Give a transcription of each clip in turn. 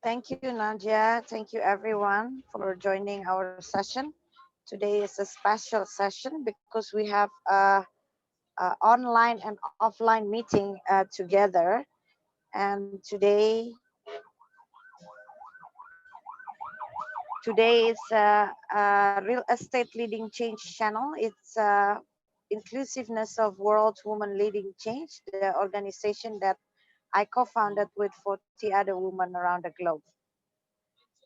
Thank you, Nadia. Thank you, everyone, for joining our session. Today is a special session because we have a online and offline meeting together. And today is a real estate leading change channel. It's inclusiveness of world women leading change, the organization that I co-founded with 40 other women around the globe.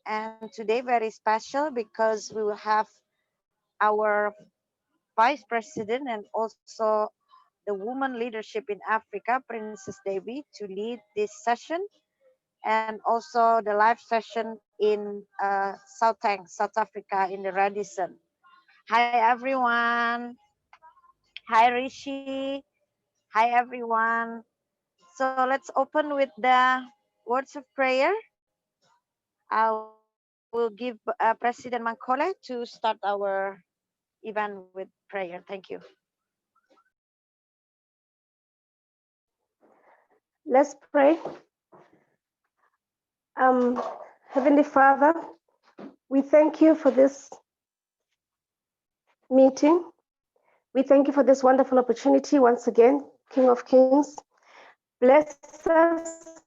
And today very special because we will have our vice president and also the woman leadership in Africa, Princess Devi, to lead this session, and also the live session in South Africa in the Radisson. Hi everyone. Hi Rishi. Hi everyone. So let's open with the words of prayer. I will give President Mankole to start our event with prayer. Thank you. Let's pray. Heavenly Father, we thank you for this meeting. We thank you for this wonderful opportunity once again, King of Kings. Bless us,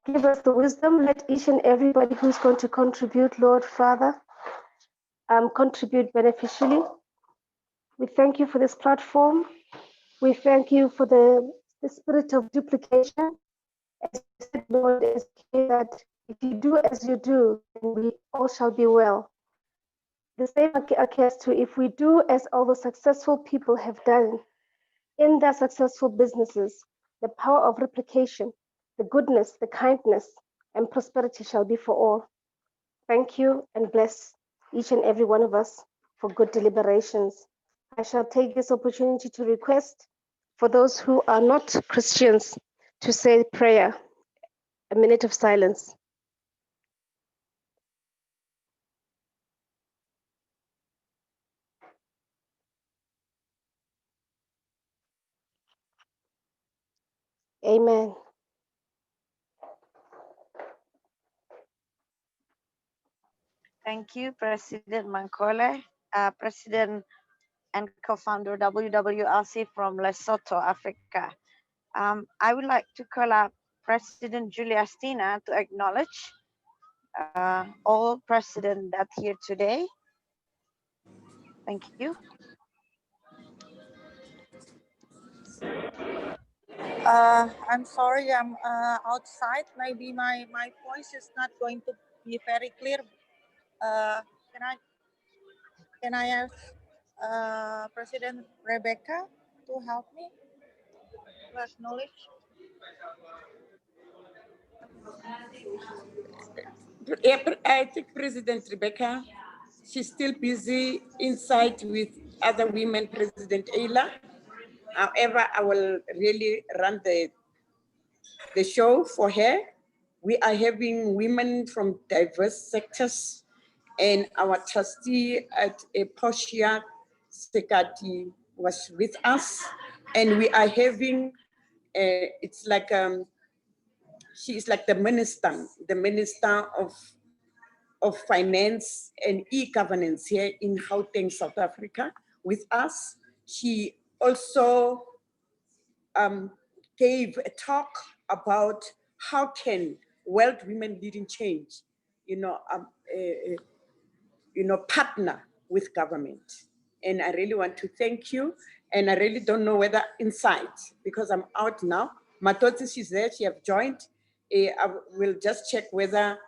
give us the wisdom. Let each and everybody who's going to contribute, Lord Father, contribute beneficially. We thank you for this platform. We thank you for the spirit of duplication. As you said, Lord, that if you do as you do, then we all shall be well. The same occurs to if we do as all the successful people have done in their successful businesses, the power of replication, the goodness, the kindness, and prosperity shall be for all. Thank you and bless each and every one of us for good deliberations. I shall take this opportunity to request for those who are not Christians to say prayer, a minute of silence. Amen. Thank you, President Mankole, President and co-founder WWLC from Lesotho, Africa. I would like to call up President Julia Stina to acknowledge all presidents that here today. Thank you. I'm sorry, I'm outside. Maybe my voice is not going to be very clear. Can I ask President Rebecca to help me to acknowledge? I think President Rebecca, she's still busy inside with other women, President Ayla. However, I will really run the show for her. We are having women from diverse sectors, and our trustee at Portia Sekati was with us, and we are having, it's like, she is like the minister of finance and e-governance here in Gauteng, South Africa with us. She also gave a talk about how can world women leading change, partner with government. And I really want to thank you. And I really don't know whether inside, because I'm out now. Matoti, she's there, she have joined. I will just check whether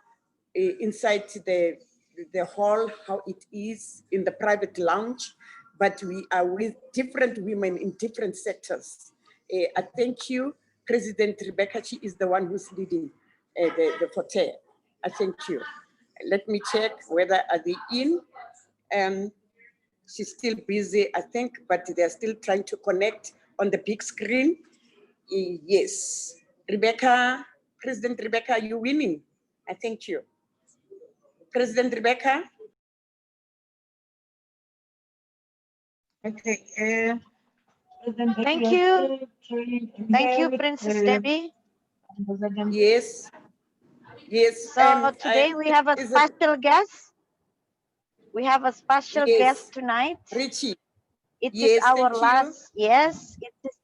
inside the hall, how it is in the private lounge, but we are with different women in different sectors. I thank you, President Rebecca. She is the one who's leading the FOTE. I thank you. Let me check whether are they in. She's still busy, I think, but they're still trying to connect on the big screen. Yes. Rebecca, President Rebecca, you're winning. I thank you. President Rebecca. Okay. Thank you. Thank you, Princess Debbie. Yes. Yes. So today we have a is it, special guest. We have a special yes, guest tonight. Richie. It is Yes, our thank you. last, yes, it is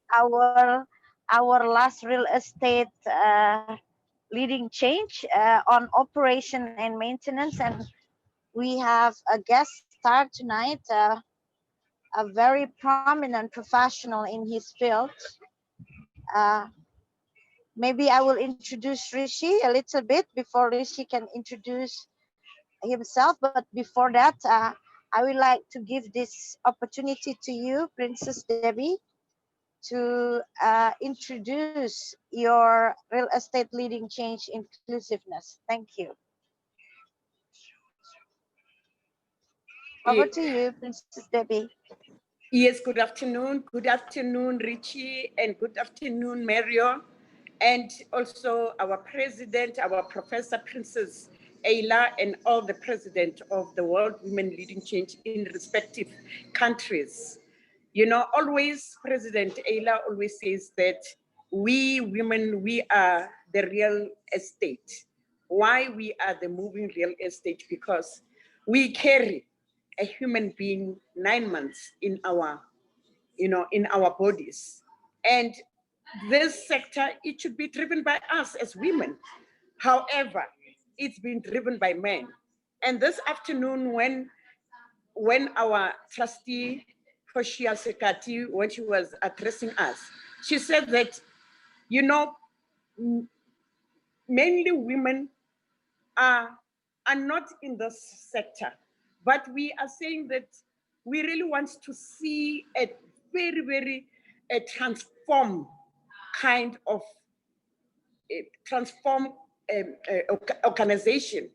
our last real estate leading change on operation and maintenance, and we have a guest star tonight, a very prominent professional in his field. Uh, Maybe I will introduce Rishi a little bit before Rishi can introduce himself. But before that, I would like to give this opportunity to you, Princess Debbie, to introduce your real estate leading change inclusiveness. Thank you. Over Eh, to you, Princess Debbie. Yes, good afternoon. Good afternoon, Richie, and good afternoon, Mario, and also our president, our Professor Princess Ayla, and all the president of the World Women Leading Change in respective countries. You know, always President Ayla always says that we women, we are the real estate. Why we are the moving real estate? Because we carry a human being 9 months in our, in our bodies. And this sector, it should be driven by us as women. However, it's been driven by men. And this afternoon, when our trustee, Hoshia Sekati, when she was addressing us, she said that, mainly women are not in this sector, but we are saying that we really want to see a very, very transform kind of transform organization,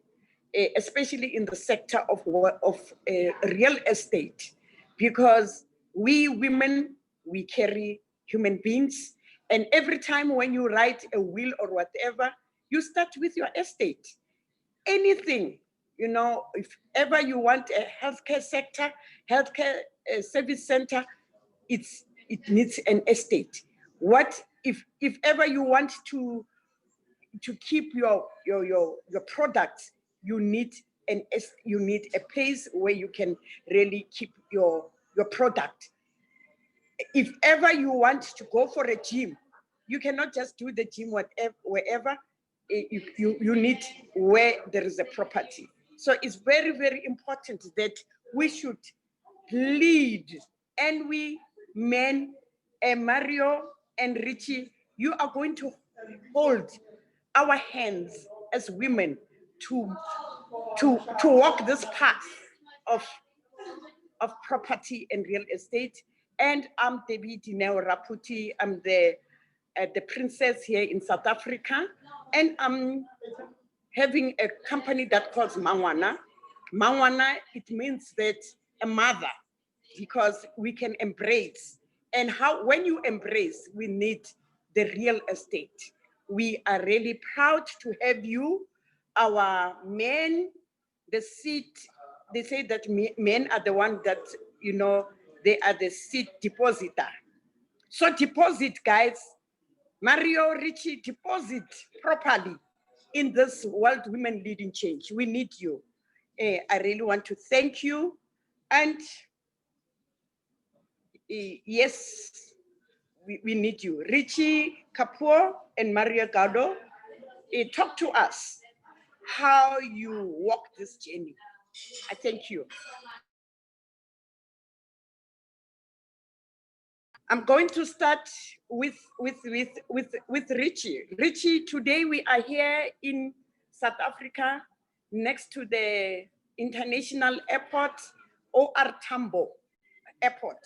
especially in the sector of real estate, because we women, we carry human beings, and every time when you write a will or whatever, you start with your estate. Anything, if ever you want a healthcare sector, healthcare service center, it needs an estate. What if ever you want to keep your products, you need a place where you can really keep your product. If ever you want to go for a gym, you cannot just do the gym wherever. You need where there is a property. So it's very, very important that we should lead, and we men, Mario and Richie, you are going to hold our hands as women to walk this path of property and real estate. And I'm Dineo Raphuti. I'm the princess here in South Africa, and I'm having a company that calls Mangwana. Mangwana, it means that a mother, because we can embrace. And when you embrace, we need the real estate. We are really proud to have you, our men, the seat. They say that men are the one that, they are the seat depositor. So deposit, guys. Mario, Richie, deposit properly in this World Women Leading Change. We need you. I really want to thank you. And yes, we need you. Rishi Kapoor and Maria Gado, talk to us how you walk this journey. I thank you. I'm going to start with Richie. Richie, today we are here in South Africa, next to the international airport, OR Tambo Airport.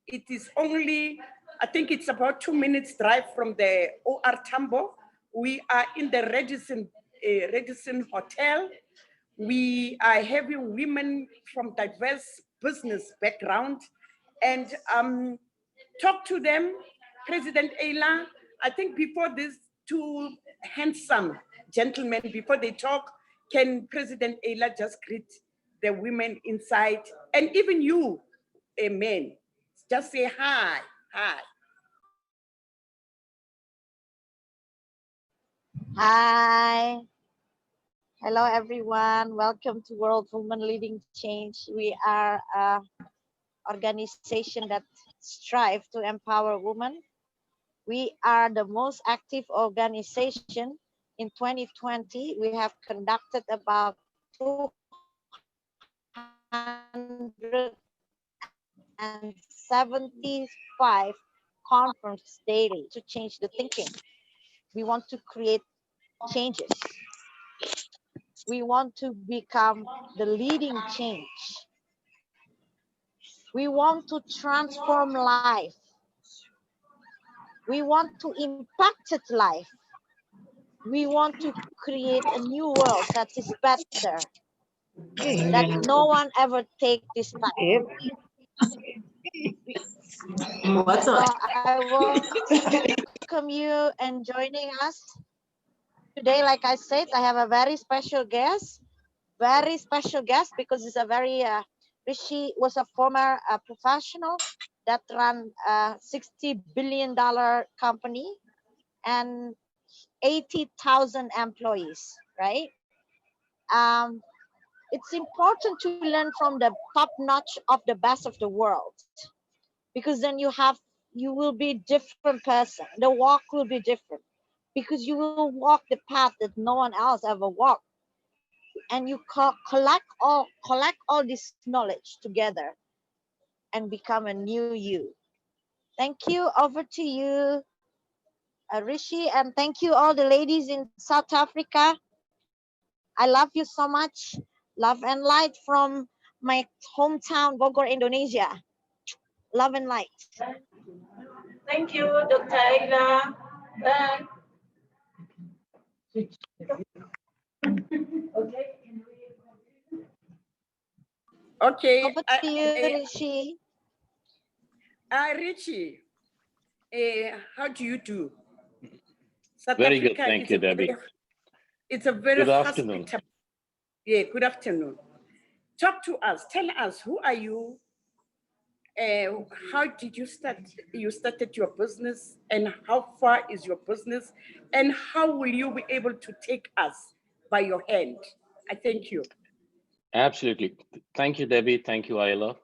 It is only, I think it's about 2 minutes drive from the OR Tambo. We are in the Radisson Hotel. We are having women from diverse business background, and talk to them. President Ayla, I think before these two handsome gentlemen, before they talk, can President Ayla just greet the women inside, and even you, men, just say hi, hi. Hi. Hello, everyone. Welcome to World Women Leading Change. We are an organization that strive to empower women. We are the most active organization. In 2020, we have conducted about 275 conferences daily to change the thinking. We want to create changes. We want to become the leading change. We want to transform life. We want to impact life. We want to create a new world that is better, that no one ever take this time. What's So up? I welcome you and joining us today. Like I said, I have a very special guest because it's a very Rishi was a former professional that ran a $60 billion company and 80,000 employees, right? Um, it's important to learn from the top notch of the best of the world, because then you will be different person. The walk will be different because you will walk the path that no one else ever walked, and you collect all this knowledge together and become a new you. Thank you. Over to you, Rishi, and thank you all the ladies in South Africa. I love you so much. Love and light from my hometown, Bogor, Indonesia. Love and light. Thank you, Dr. Aida. Bye. Okay, Over to you, Rishi. Richie, how do you do? South Very good, Africa thank is you, a very- Debbie. It's a very Good afternoon. hospitable. Yeah, good afternoon. Talk to us. Tell us, who are you? How did you start? You started your business, and how far is your business? And how will you be able to take us by your hand? I thank you. Absolutely. Thank you, Debbie. Thank you, Ayla.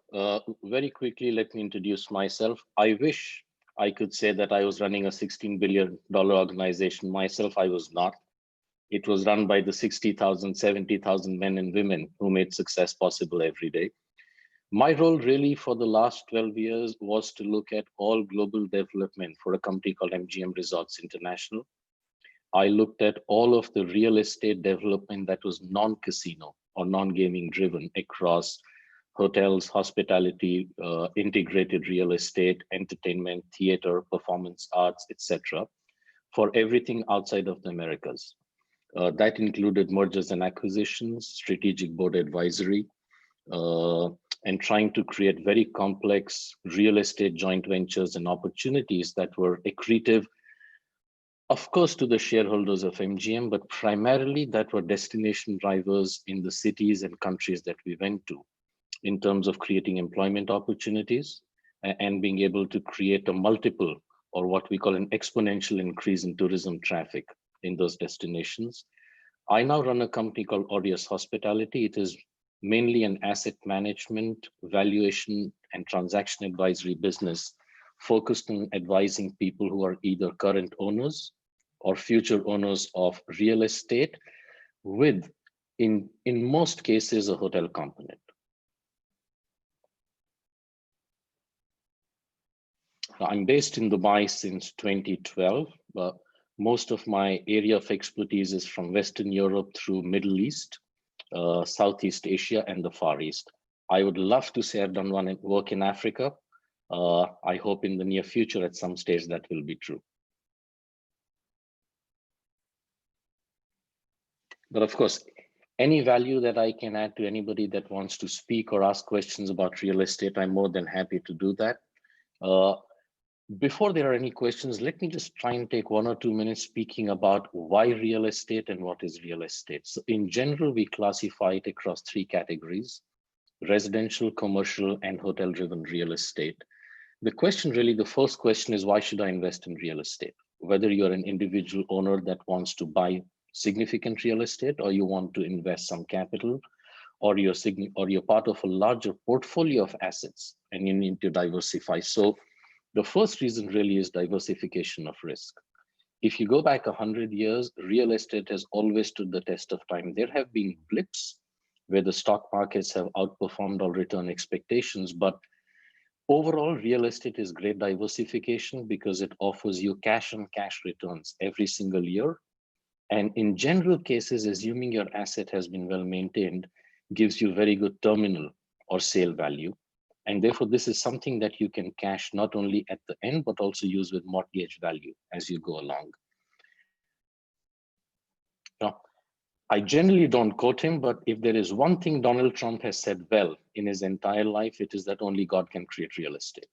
Very quickly, let me introduce myself. I wish I could say that I was running a $16 billion organization myself. I was not. It was run by the 60,000, 70,000 men and women who made success possible every day. My role really for the last 12 years was to look at all global development for a company called MGM Resorts International. I looked at all of the real estate development that was non-casino or non-gaming driven across hotels, hospitality, integrated real estate, entertainment, theater, performance arts, etc., for everything outside of the Americas. That included mergers and acquisitions, strategic board advisory, and trying to create very complex real estate joint ventures and opportunities that were accretive, of course, to the shareholders of MGM, but primarily that were destination drivers in the cities and countries that we went to in terms of creating employment opportunities and being able to create a multiple, or what we call an exponential increase in tourism traffic in those destinations. I now run a company called Aureus Hospitality. It is mainly an asset management, valuation, and transaction advisory business focused on advising people who are either current owners or future owners of real estate with, in most cases, a hotel component. I'm based in Dubai since 2012, but most of my area of expertise is from Western Europe through Middle East, Southeast Asia, and the Far East. I would love to say I've done work in Africa. I hope in the near future at some stage that will be true. But of course, any value that I can add to anybody that wants to speak or ask questions about real estate, I'm more than happy to do that. Before there are any questions, let me just try and take 1 or 2 minutes speaking about why real estate and what is real estate. So in general, we classify it across 3 categories: residential, commercial, and hotel-driven real estate. The question really, the first question is, why should I invest in real estate? Whether you're an individual owner that wants to buy significant real estate, or you want to invest some capital, or you're part of a larger portfolio of assets and you need to diversify. So the first reason really is diversification of risk. If you go back 100 years, real estate has always stood the test of time. There have been blips where the stock markets have outperformed all return expectations, but overall, real estate is great diversification because it offers you cash on cash returns every single year. And in general cases, assuming your asset has been well maintained, gives you very good terminal or sale value. And therefore, this is something that you can cash not only at the end, but also use with mortgage value as you go along. Now, I generally don't quote him, but if there is one thing Donald Trump has said well in his entire life, it is that only God can create real estate.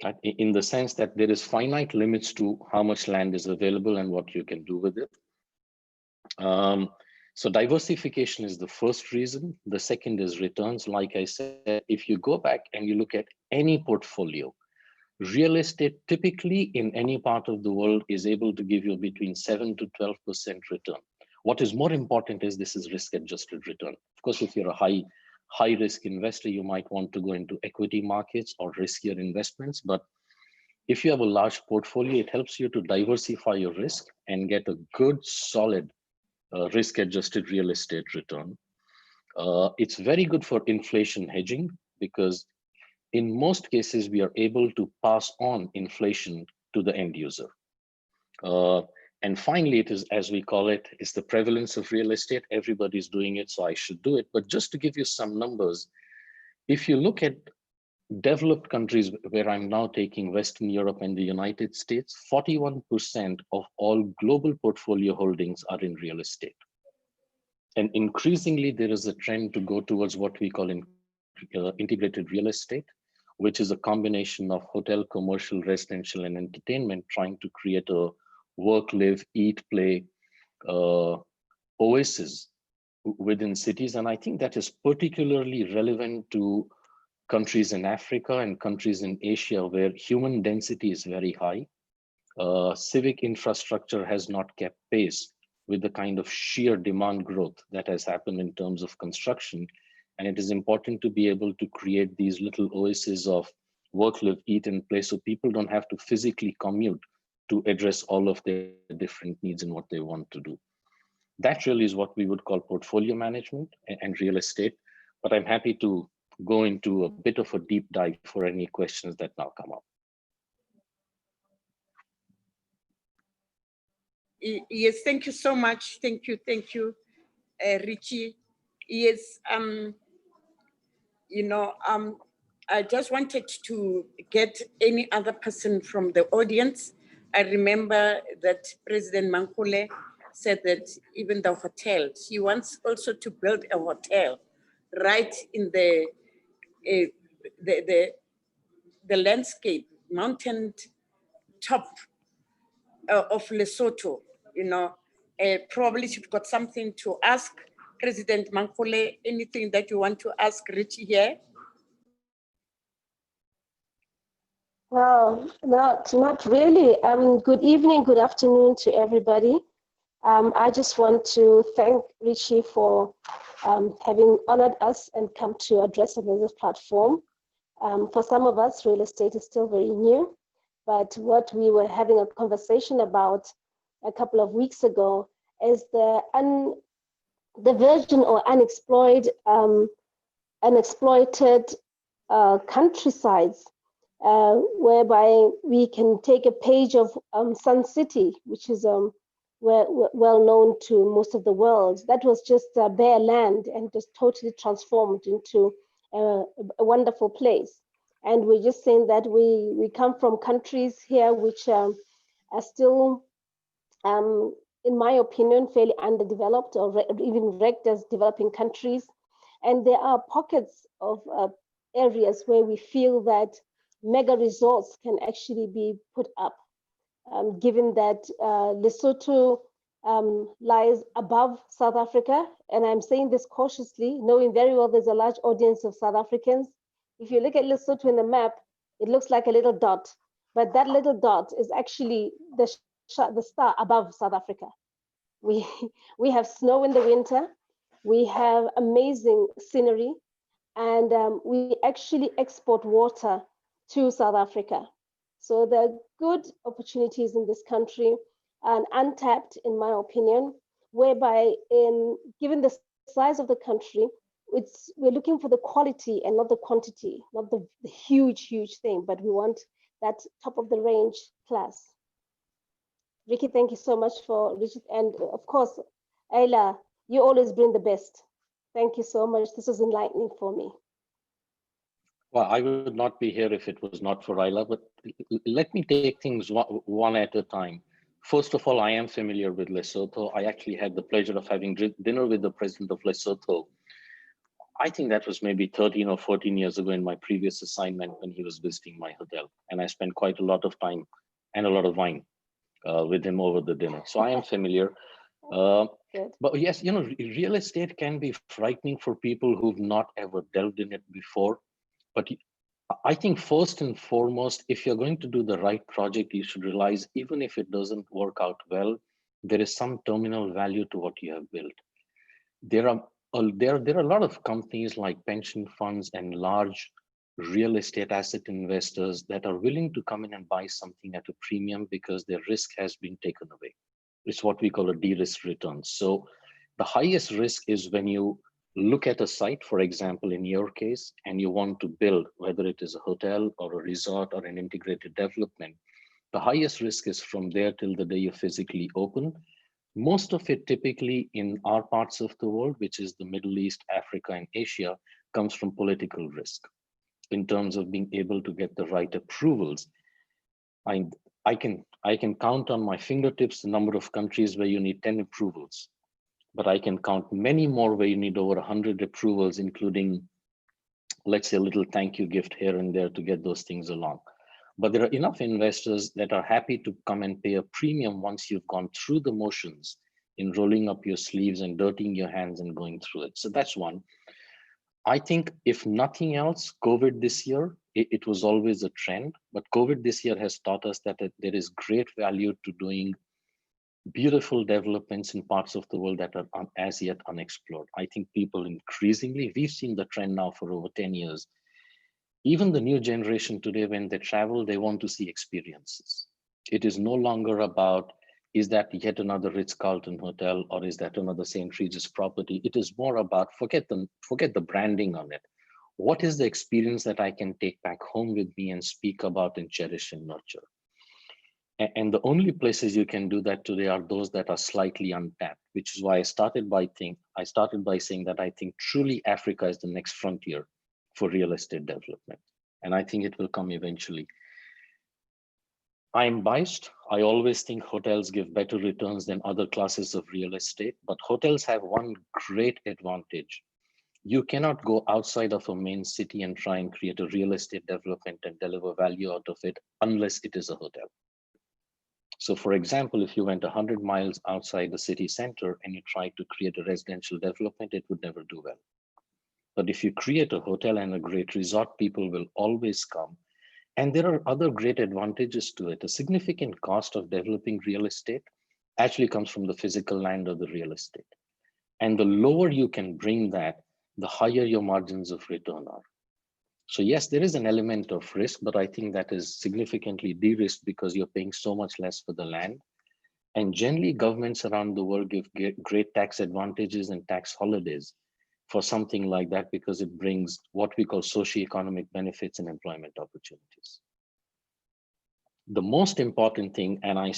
Right? In the sense that there is finite limits to how much land is available and what you can do with it. So diversification is the first reason. The second is returns. Like I said, if you go back and you look at any portfolio, real estate typically in any part of the world is able to give you between 7 to 12% return. What is more important is this is risk-adjusted return. Of course, if you're a high risk investor, you might want to go into equity markets or riskier investments. But if you have a large portfolio, it helps you to diversify your risk and get a good, solid risk-adjusted real estate return. It's very good for inflation hedging because in most cases, we are able to pass on inflation to the end user. And finally, it is, as we call it, is the prevalence of real estate. Everybody's doing it, so I should do it. But just to give you some numbers, if you look at developed countries where I'm now taking Western Europe and the United States, 41% of all global portfolio holdings are in real estate. And increasingly, there is a trend to go towards what we call integrated real estate, which is a combination of hotel, commercial, residential, and entertainment, trying to create a work, live, eat, play oasis within cities. And I think that is particularly relevant to countries in Africa and countries in Asia where human density is very high. Civic infrastructure has not kept pace with the kind of sheer demand growth that has happened in terms of construction. And it is important to be able to create these little oases of work, live, eat, and play so people don't have to physically commute to address all of their different needs and what they want to do. That really is what we would call portfolio management and real estate. But I'm happy to go into a bit of a deep dive for any questions that now come up. Yes, thank you so much. Thank you, Richie. Yes, I just wanted to get any other person from the audience. I remember that President Mankule said that even the hotel, he wants also to build a hotel right in the landscape, mountain top of Lesotho. Probably you've got something to ask President Mankule, anything that you want to ask Richie here? Well, not really. Good evening, good afternoon to everybody. I just want to thank Richie for having honored us and come to address us on this platform. For some of us, real estate is still very new, but what we were having a conversation about a couple of weeks ago is the virgin or unexploited countrysides, whereby we can take a page of Sun City, which is well known to most of the world. That was just bare land and just totally transformed into a wonderful place. And we're just saying that we come from countries here which are still, in my opinion, fairly underdeveloped or even ranked as developing countries. And there are pockets of areas where we feel that mega resorts can actually be put up, given that Lesotho lies above South Africa. And I'm saying this cautiously, knowing very well there's a large audience of South Africans. If you look at Lesotho in the map, it looks like a little dot, but that little dot is actually the the star above South Africa. We we have snow in the winter, we have amazing scenery, and we actually export water to South Africa. So there are good opportunities in this country and untapped, in my opinion, whereby given the size of the country, we're looking for the quality and not the quantity, not the huge thing, but we want that top of the range class. Ricky, thank you so much for Richard, and of course, Ayla, you always bring the best. Thank you so much. This was enlightening for me. Well, I would not be here if it was not for Ayla, but let me take things one at a time. First of all, I am familiar with Lesotho. I actually had the pleasure of having dinner with the president of Lesotho. I think that was maybe 13 or 14 years ago in my previous assignment when he was visiting my hotel. And I spent quite a lot of time and a lot of wine with him over the dinner. So I am familiar. But yes, you know, real estate can be frightening for people who've not ever delved in it before. But I think first and foremost, if you're going to do the right project, you should realize even if it doesn't work out well, there is some terminal value to what you have built. There are a lot of companies like pension funds and large real estate asset investors that are willing to come in and buy something at a premium because their risk has been taken away. It's what we call a de-risk return. So the highest risk is when you look at a site, for example, in your case, and you want to build, whether it is a hotel or a resort or an integrated development, the highest risk is from there till the day you physically open. Most of it typically in our parts of the world, which is the Middle East, Africa, and Asia, comes from political risk in terms of being able to get the right approvals. I can count on my fingertips the number of countries where you need 10 approvals, but I can count many more where you need over 100 approvals, including, let's say, a little thank you gift here and there to get those things along. But there are enough investors that are happy to come and pay a premium once you've gone through the motions in rolling up your sleeves and dirtying your hands and going through it. So that's one. I think if nothing else, COVID this year, it was always a trend, but COVID this year has taught us that there is great value to doing beautiful developments in parts of the world that are as yet unexplored. I think people increasingly, we've seen the trend now for over 10 years. Even the new generation today, when they travel, they want to see experiences. It is no longer about, is that yet another Ritz-Carlton hotel or is that another St. Regis property? It is more about, forget the branding on it. What is the experience that I can take back home with me and speak about and cherish and nurture? And the only places you can do that today are those that are slightly untapped, which is why I started by saying that I think truly Africa is the next frontier for real estate development. And I think it will come eventually. I'm biased. I always think hotels give better returns than other classes of real estate, but hotels have one great advantage. You cannot go outside of a main city and try and create a real estate development and deliver value out of it unless it is a hotel. So for example, if you went 100 miles outside the city center and you tried to create a residential development, it would never do well. But if you create a hotel and a great resort, people will always come. And there are other great advantages to it. A significant cost of developing real estate actually comes from the physical land or the real estate. And the lower you can bring that, the higher your margins of return are. So yes, there is an element of risk, but I think that is significantly de-risked because you're paying so much less for the land. And generally, governments around the world give great tax advantages and tax holidays for something like that because it brings what we call socioeconomic benefits and employment opportunities. The most important thing, and I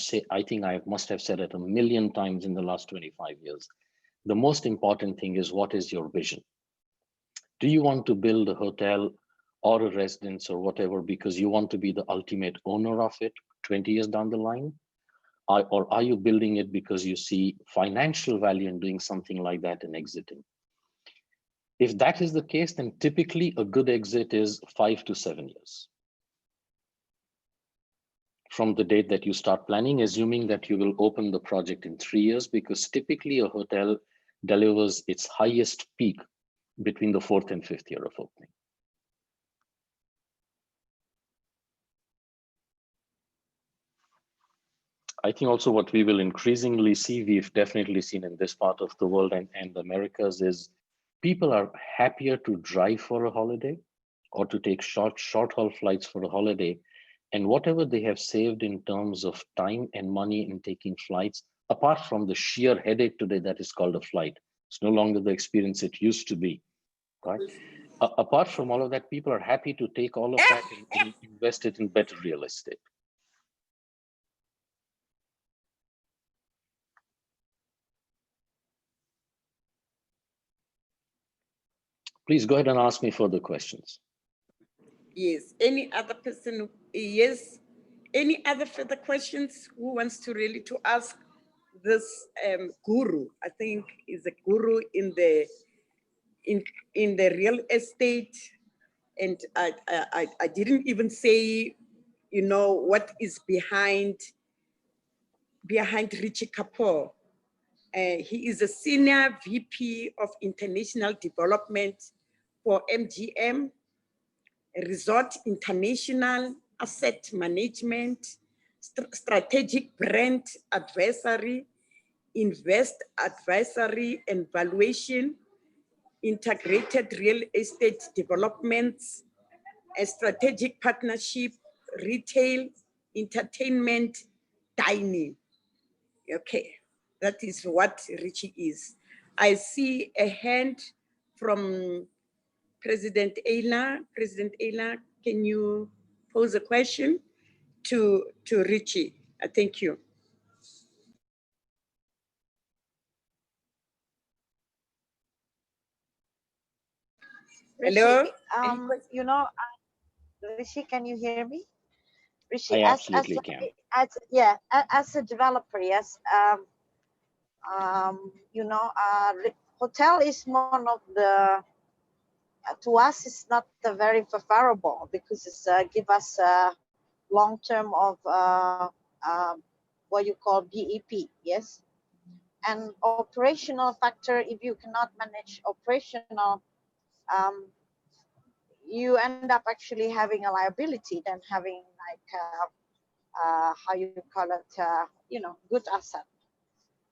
think I must have said it a million times in the last 25 years, the most important thing is, what is your vision? Do you want to build a hotel or a residence or whatever because you want to be the ultimate owner of it 20 years down the line? Or are you building it because you see financial value in doing something like that and exiting? If that is the case, then typically a good exit is 5 to 7 years from the date that you start planning, assuming that you will open the project in 3 years, because typically a hotel delivers its highest peak between the 4th and 5th year of opening. I think also what we will increasingly see, we've definitely seen in this part of the world and the Americas, is people are happier to drive for a holiday or to take short haul flights for a holiday. And whatever they have saved in terms of time and money in taking flights, apart from the sheer headache today that is called a flight, it's no longer the experience it used to be, right? Apart from all of that, people are happy to take all of that and invest it in better real estate. Please go ahead and ask me further questions. Yes, any other person? Yes, any other further questions? Who wants to really to ask this guru? I think is a guru in the real estate. And I didn't even say, you know, what is behind Rishi Kapoor. He is a senior VP of International Development for MGM, Resort International, Asset Management, Strategic Brand Advisory, Invest Advisory and Valuation, Integrated Real Estate Developments, a Strategic Partnership, Retail, Entertainment, Dining. Okay, that is what Rishi is. I see a hand from President Ayla. President Ayla, can you pose a question to Rishi? Thank you. Rishi, Hello? you know, Rishi, can you hear me? Rishi, I absolutely can. as a developer, yes. You know, hotel is one of the to us it's not very favorable because it's give us long term of what you call BEP, yes. And operational factor, if you cannot manage operational, um, you end up actually having a liability than having like how you call it, you know, good asset.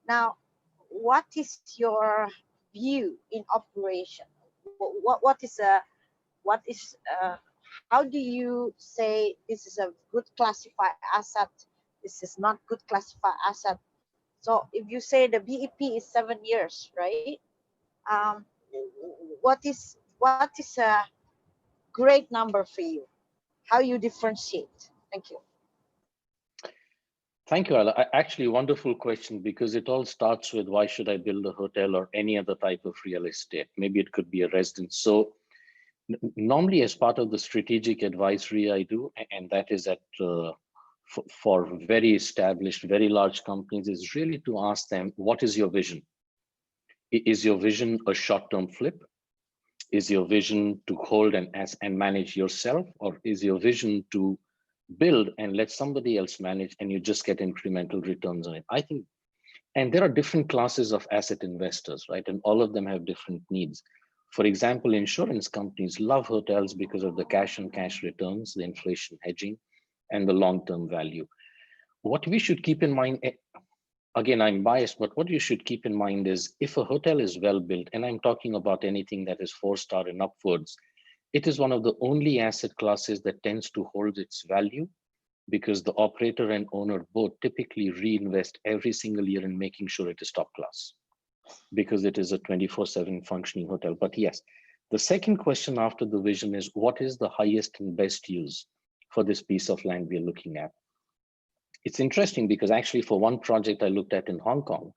Now, what is your view in operation? What is how do you say this is a good classified asset? This is not good classified asset. So if you say the BEP is 7 years, right? Um, what is a great number for you? How you differentiate? Thank you. Thank you, Ala. Actually, wonderful question, because it all starts with why should I build a hotel or any other type of real estate? Maybe it could be a residence. So normally as part of the strategic advisory I do, and that is at for very established, very large companies, is really to ask them, what is your vision? Is your vision a short-term flip? Is your vision to hold and manage yourself? Or is your vision to build and let somebody else manage and you just get incremental returns on it? I think, and there are different classes of asset investors, right? And all of them have different needs. For example, insurance companies love hotels because of the cash on cash returns, the inflation hedging, and the long-term value. What we should keep in mind, again, I'm biased, but what you should keep in mind is if a hotel is well built, and I'm talking about anything that is 4-star and upwards, it is one of the only asset classes that tends to hold its value, because the operator and owner both typically reinvest every single year in making sure it is top class, because it is a 24/7 functioning hotel. But yes, the second question after the vision is, what is the highest and best use for this piece of land we are looking at? It's interesting because actually for one project I looked at in Hong Kong,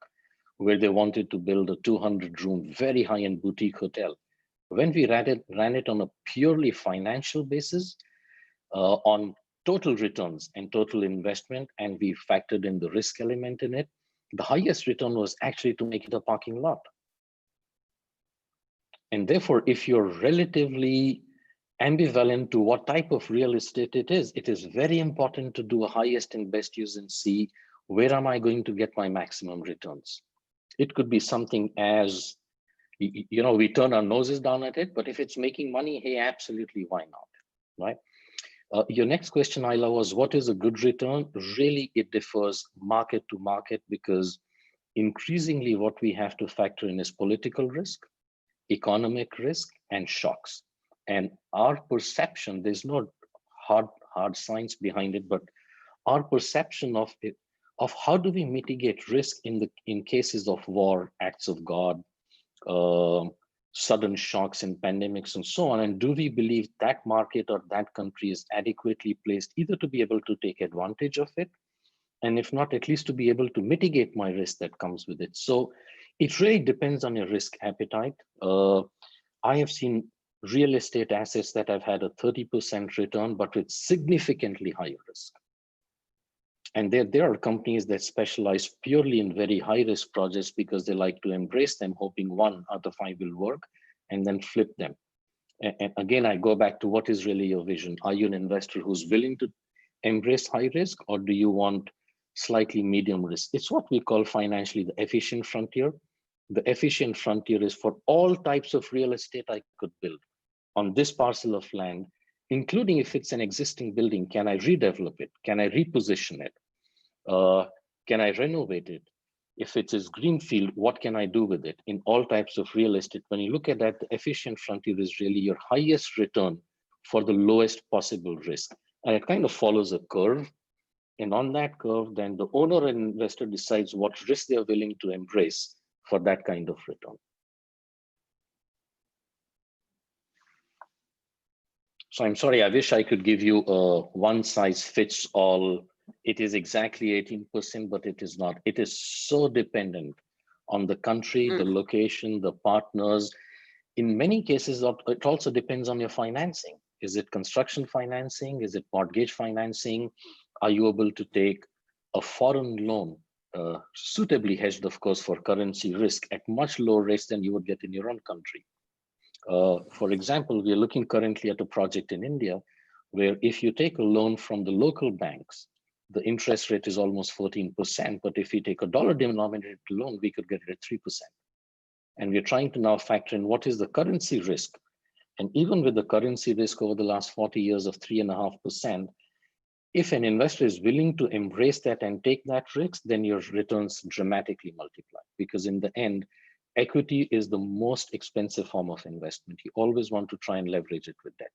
where they wanted to build a 200-room, very high-end boutique hotel. When we ran it on a purely financial basis, on total returns and total investment, and we factored in the risk element in it, the highest return was actually to make it a parking lot. And therefore, if you're relatively ambivalent to what type of real estate it is very important to do a highest and best use and see where am I going to get my maximum returns. It could be something as, you know, we turn our noses down at it, but if it's making money, hey, absolutely, why not, right? Your next question, Ayla, was what is a good return? Really, it differs market to market because increasingly what we have to factor in is political risk, economic risk, and shocks. And our perception, there's no hard science behind it, but our perception of it, of how do we mitigate risk in cases of war, acts of God, sudden shocks and pandemics and so on, and do we believe that market or that country is adequately placed either to be able to take advantage of it, and if not, at least to be able to mitigate my risk that comes with it. So it really depends on your risk appetite. I have seen real estate assets that have had a 30% return, but with significantly higher risk. And there are companies that specialize purely in very high risk projects because they like to embrace them, hoping 1 out of 5 will work and then flip them. And again, I go back to what is really your vision. Are you an investor who's willing to embrace high risk, or do you want slightly medium risk? It's what we call financially the efficient frontier. The efficient frontier is for all types of real estate I could build on this parcel of land, including if it's an existing building, can I redevelop it? Can I reposition it? Can I renovate it? If it is greenfield, what can I do with it? In all types of real estate, when you look at that, the efficient frontier is really your highest return for the lowest possible risk. And it kind of follows a curve. And on that curve, then the owner and investor decides what risk they're willing to embrace for that kind of return. So I'm sorry, I wish I could give you a one size fits all. It is exactly 18%, but it is not. It is so dependent on the country, the location, the partners. In many cases, it also depends on your financing. Is it construction financing? Is it mortgage financing? Are you able to take a foreign loan, suitably hedged, of course, for currency risk at much lower rates than you would get in your own country? For example, we are looking currently at a project in India where if you take a loan from the local banks, the interest rate is almost 14%. But if we take a dollar denominated loan, we could get it at 3%. And we're trying to now factor in what is the currency risk. And even with the currency risk over the last 40 years of 3.5%, if an investor is willing to embrace that and take that risk, then your returns dramatically multiply. Because in the end, equity is the most expensive form of investment. You always want to try and leverage it with debt.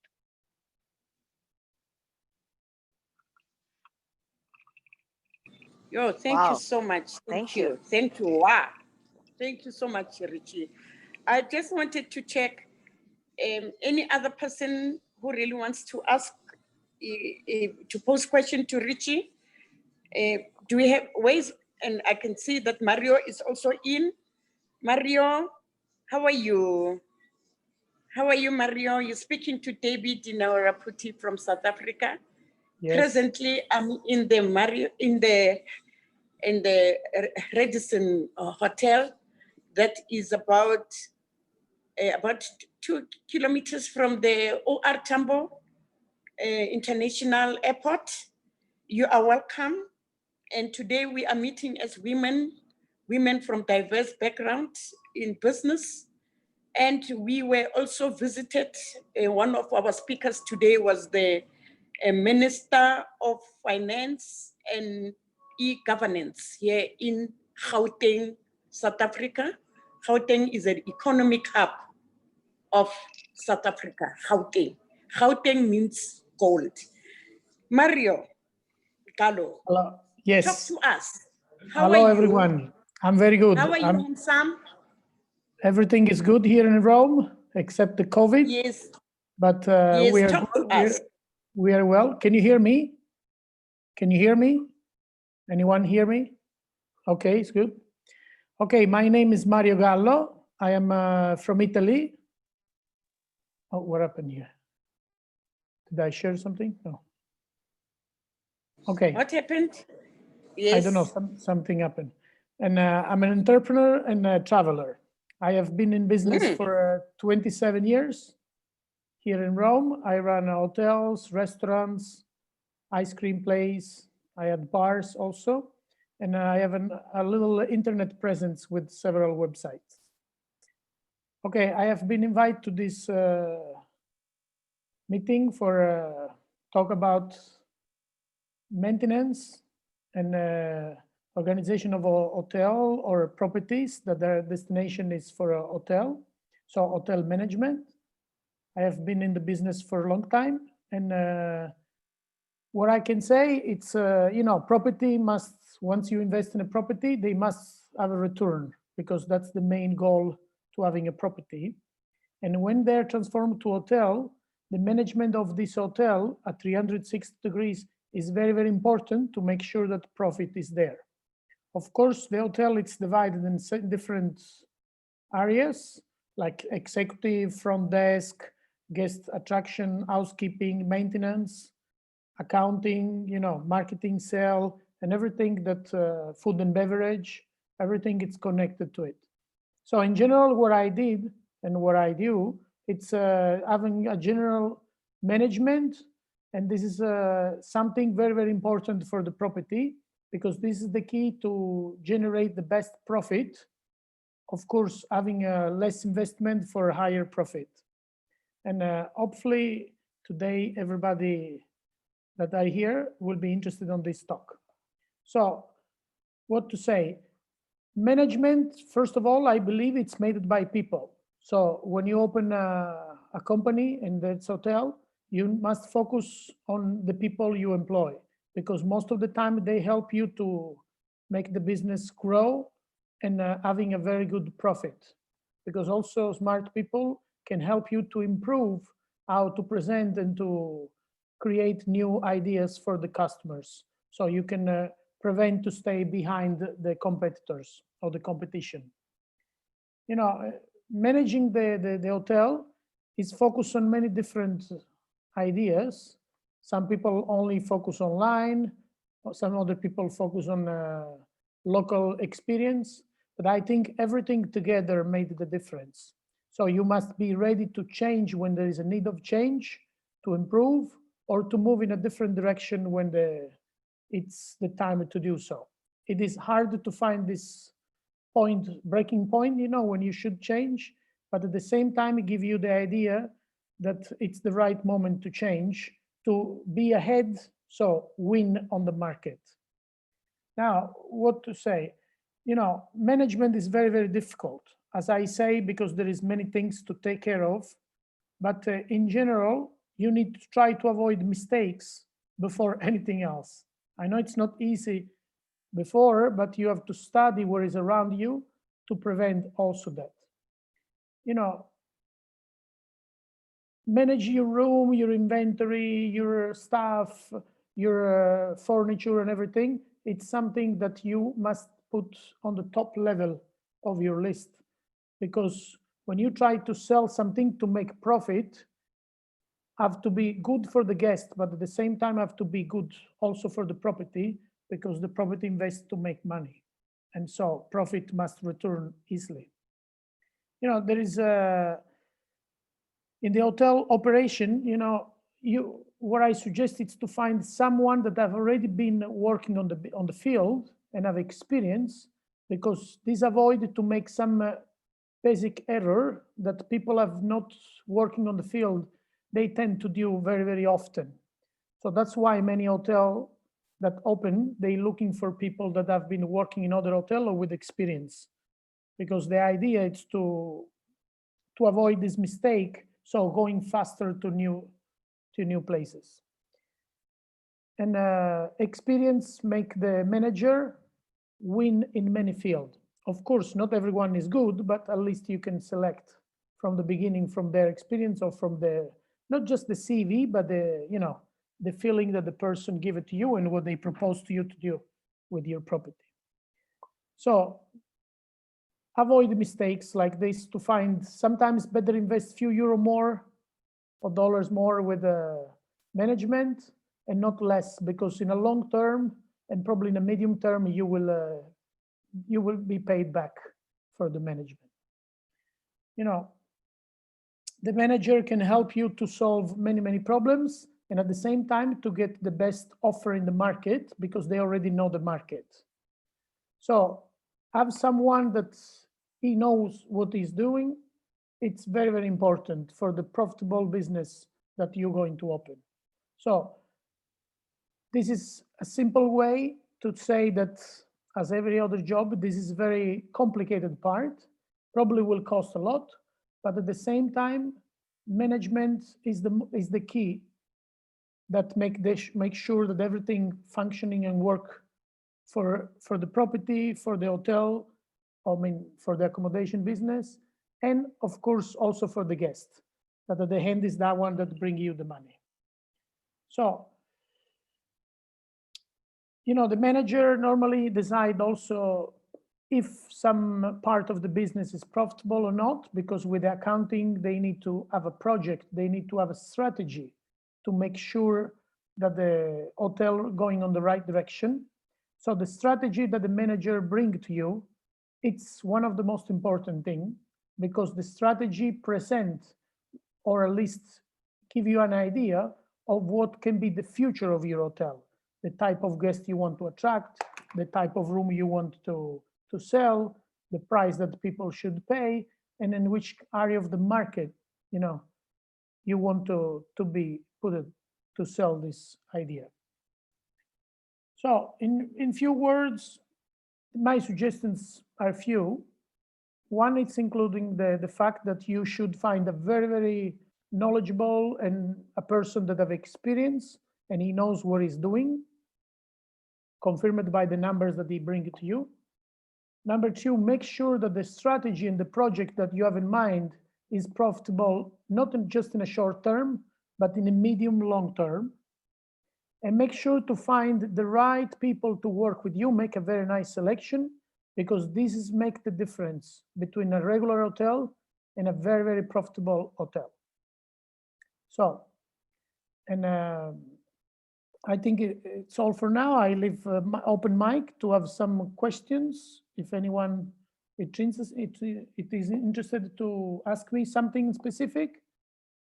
Yo, thank Wow. you so much. Thank you. Thank you. Wow. Thank you so much, Rishi. I just wanted to check any other person who really wants to ask, to pose question to Rishi. Do we have ways? And I can see that Mario is also in. Mario, how are you? How are you, Mario? You're speaking to David Dineo Raphuti from South Africa. Yes. Presently, I'm in the Radisson Hotel that is about 2 kilometers from the OR Tambo International Airport. You are welcome. And today we are meeting as women from diverse backgrounds in business. And we were also visited, one of our speakers today was the Minister of Finance and E-Governance here in Gauteng, South Africa. Gauteng is an economic hub of South Africa, Gauteng. Gauteng means gold. Mario, Carlo, Hello. Yes. talk to us. Hello, everyone. I'm very good. How are you, handsome? Everything is good here in Rome, except the COVID. Yes. But Yes, we are talk to us. we are well. Can you hear me? Can you hear me? Anyone hear me? Okay, it's good. Okay, my name is Mario Gallo. I am from Italy. Oh, what happened here? Did I share something? No. Okay. What happened? Yes. I don't know, something happened. And I'm an entrepreneur and a traveler. I have been in business for 27 years here in Rome. I run hotels, restaurants, ice cream place. I had bars also. And I have a little internet presence with several websites. Okay, I have been invited to this meeting talk about maintenance and organization of a hotel or properties that their destination is for a hotel. So hotel management. I have been in the business for a long time, and what I can say, it's property must, once you invest in a property, they must have a return, because that's the main goal to having a property. And when they're transformed to hotel, the management of this hotel at 360 degrees is very, very important to make sure that profit is there. Of course, the hotel, it's divided in different areas, like executive, front desk, guest attraction, housekeeping, maintenance, accounting, marketing, sale, and everything that food and beverage, everything is connected to it. So in general, what I did and what I do, it's having a general management, and this is something very, very important for the property, because this is the key to generate the best profit. Of course, having less investment for a higher profit. And hopefully today, everybody that I hear will be interested on this talk. So what to say? Management, first of all, I believe it's made by people. So when you open a company and that's hotel, you must focus on the people you employ, because most of the time they help you to make the business grow and having a very good profit. Because also smart people can help you to improve how to present and to create new ideas for the customers. So you can prevent to stay behind the competitors or the competition. Managing the hotel is focused on many different ideas. Some people only focus online, some other people focus on local experience, but I think everything together made the difference. So you must be ready to change when there is a need of change, to improve, or to move in a different direction when it's the time to do so. It is hard to find this breaking point, when you should change, but at the same time, it gives you the idea that it's the right moment to change, to be ahead, so win on the market. Now, what to say? Management is very, very difficult, as I say, because there is many things to take care of, but in general, you need to try to avoid mistakes before anything else. I know it's not easy before, but you have to study what is around you to prevent also that. Manage your room, your inventory, your staff, your furniture and everything. It's something that you must put on the top level of your list, because when you try to sell something to make profit, have to be good for the guest, but at the same time have to be good also for the property, because the property invests to make money. And so profit must return easily. There is in the hotel operation, what I suggest is to find someone that have already been working on the field and have experience, because this avoid to make some basic error that people have not working on the field, they tend to do very, very often. So that's why many hotels that open, they looking for people that have been working in other hotel or with experience, because the idea is to avoid this mistake, so going faster to new places. And experience make the manager win in many fields. Of course, not everyone is good, but at least you can select from the beginning, from their experience, or from not just the CV, but the feeling that the person give it to you and what they propose to you to do with your property. So avoid mistakes like this, to find sometimes better invest few euro more or dollars more with the management and not less, because in a long term and probably in a medium term, you will be paid back for the management. The manager can help you to solve many, many problems, and at the same time to get the best offer in the market, because they already know the market. So have someone that he knows what he's doing. It's very, very important for the profitable business that you're going to open. So this is a simple way to say that, as every other job, this is a very complicated part, probably will cost a lot, but at the same time, management is the key that make sure that everything functioning and work for the property, for the hotel, I mean, for the accommodation business, and of course also for the guest, that at the end is that one that bring you the money. So, you know, the manager normally decide also if some part of the business is profitable or not, because with the accounting, they need to have a project, they need to have a strategy to make sure that the hotel going on the right direction. So the strategy that the manager bring to you, it's one of the most important thing, because the strategy present, or at least give you an idea of what can be the future of your hotel, the type of guest you want to attract, the type of room you want to sell, the price that people should pay, and in which area of the market, you know, you want to be put it to sell this idea. So in few words, my suggestions are few. One, it's including the fact that you should find a very, very knowledgeable and a person that have experience and he knows what he's doing, confirmed by the numbers that he bring to you. Number two, make sure that the strategy and the project that you have in mind is profitable, not just in a short term, but in a medium long term. And make sure to find the right people to work with you, make a very nice selection, because this is make the difference between a regular hotel and a very, very profitable hotel. So, and I think it's all for now. I leave open mic to have some questions. If anyone it is interested to ask me something specific,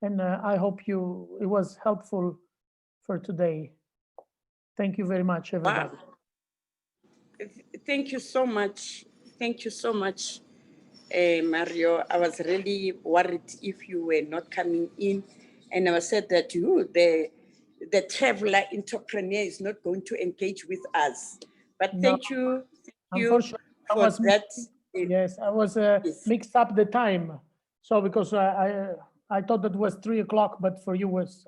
and I hope it was helpful for today. Thank you very much, everybody. Wow. Thank you so much. Thank you so much, Mario. I was really worried if you were not coming in, and I said that the traveler entrepreneur is not going to engage with us. But thank you Unfortunately, for that. Yes, I was Yes. mixed up the time. So because I thought that was 3 o'clock, but for you was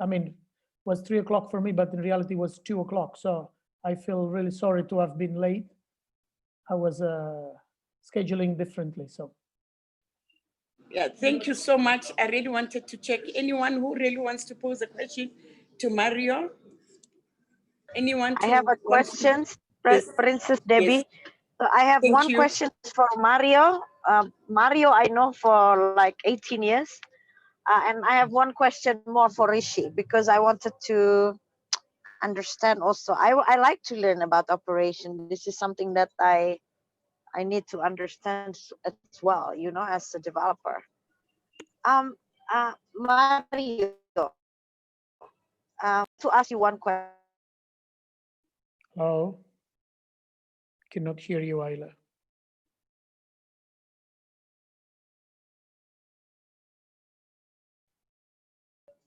3 o'clock for me, but in reality was 2 o'clock. So I feel really sorry to have been late. I was scheduling differently, so. Yeah, thank you so much. I really wanted to check anyone who really wants to pose a question to Mario. Anyone? I have a question, Yes. Princess Debbie. Yes. So I have Thank one you. question for Mario. Mario, I know for like 18 years. And I have one question more for Rishi, because I wanted to understand also. I like to learn about operation. This is something that I need to understand as well, you know, as a developer. Mario, to ask you one question. Oh, cannot hear you, Ayla.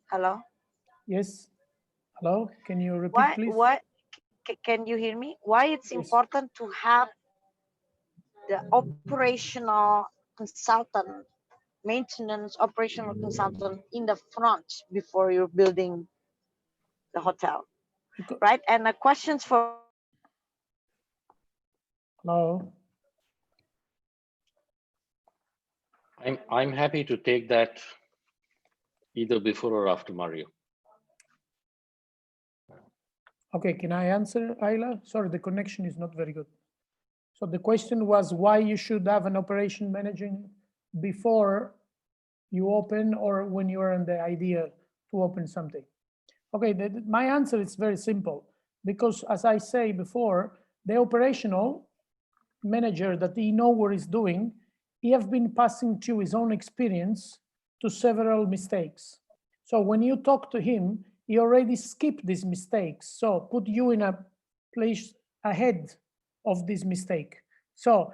Hello? Yes. Hello, can you repeat, please? Can you hear me? Why it's Yes. important to have the operational consultant, maintenance operational consultant in the front before you're building the hotel, right? And the questions for. Hello. I'm happy to take that either before or after Mario. Okay, can I answer, Ayla? Sorry, the connection is not very good. So the question was why you should have an operation managing before you open or when you're in the idea to open something. Okay, my answer is very simple, because as I say before, the operational manager that he know what he's doing, he have been passing through his own experience to several mistakes. So when you talk to him, he already skipped these mistakes. So put you in a place ahead of this mistake. So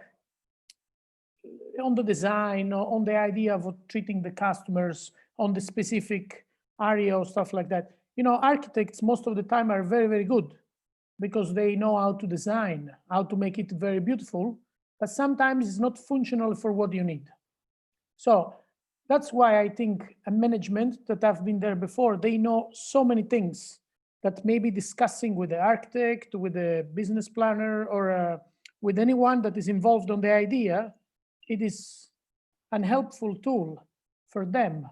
on the design, on the idea of treating the customers, on the specific area or stuff like that. You know, architects most of the time are very, very good, because they know how to design, how to make it very beautiful, but sometimes it's not functional for what you need. So that's why I think a management that have been there before, they know so many things that maybe discussing with the architect, with the business planner, or with anyone that is involved on the idea, it is an helpful tool for them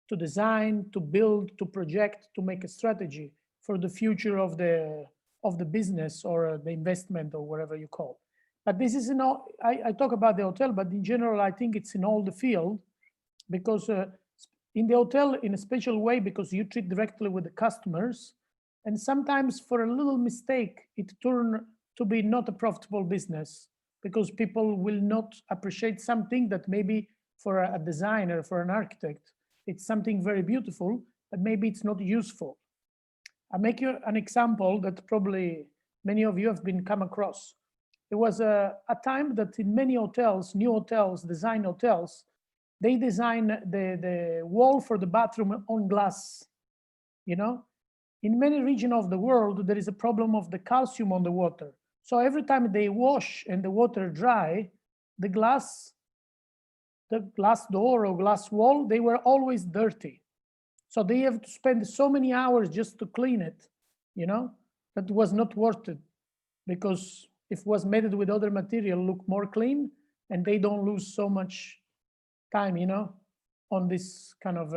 to design, to build, to project, to make a strategy for the future of the business or the investment or whatever you call. But this is I talk about the hotel, but in general, I think it's in all the field, because in the hotel, in a special way, because you treat directly with the customers, and sometimes for a little mistake, it turns to be not a profitable business, because people will not appreciate something that maybe for a designer, for an architect, it's something very beautiful, but maybe it's not useful. I'll make you an example that probably many of you have been come across. There was a time that in many hotels, new hotels, design hotels, they design the wall for the bathroom on glass. You know, in many regions of the world, there is a problem of the calcium on the water. So every time they wash and the water dry, the glass door or glass wall, they were always dirty. So they have to spend so many hours just to clean it, you know, that was not worth it, because if it was made with other material, look more clean, and they don't lose so much time, you know, on this kind of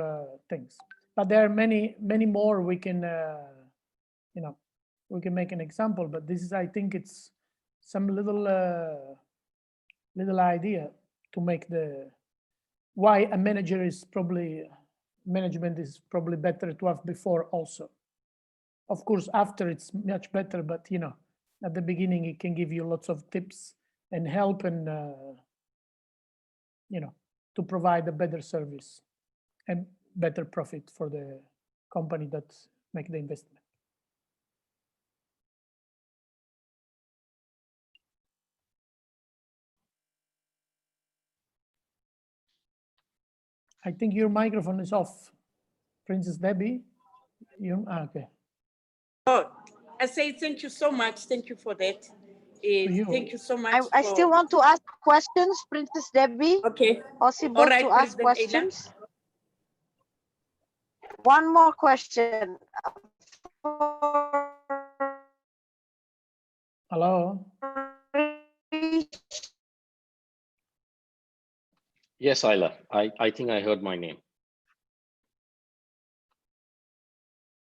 things. But there are many, many more we can, you know, we can make an example, but this is, I think it's some little idea to make why a manager is probably, management is probably better to have before also. Of course, after it's much better, but you know, at the beginning, it can give you lots of tips and help and, you know, to provide a better service and better profit for the company that make the investment. I think your microphone is off, Princess Debbie. Okay. Oh, I say thank you so much. Thank you for that. Thank you so much. I still want to ask questions, Princess Debbie. Okay. Possible All right, to ask President questions? One more question. Hello. Yes, Ayla, I think I heard my name.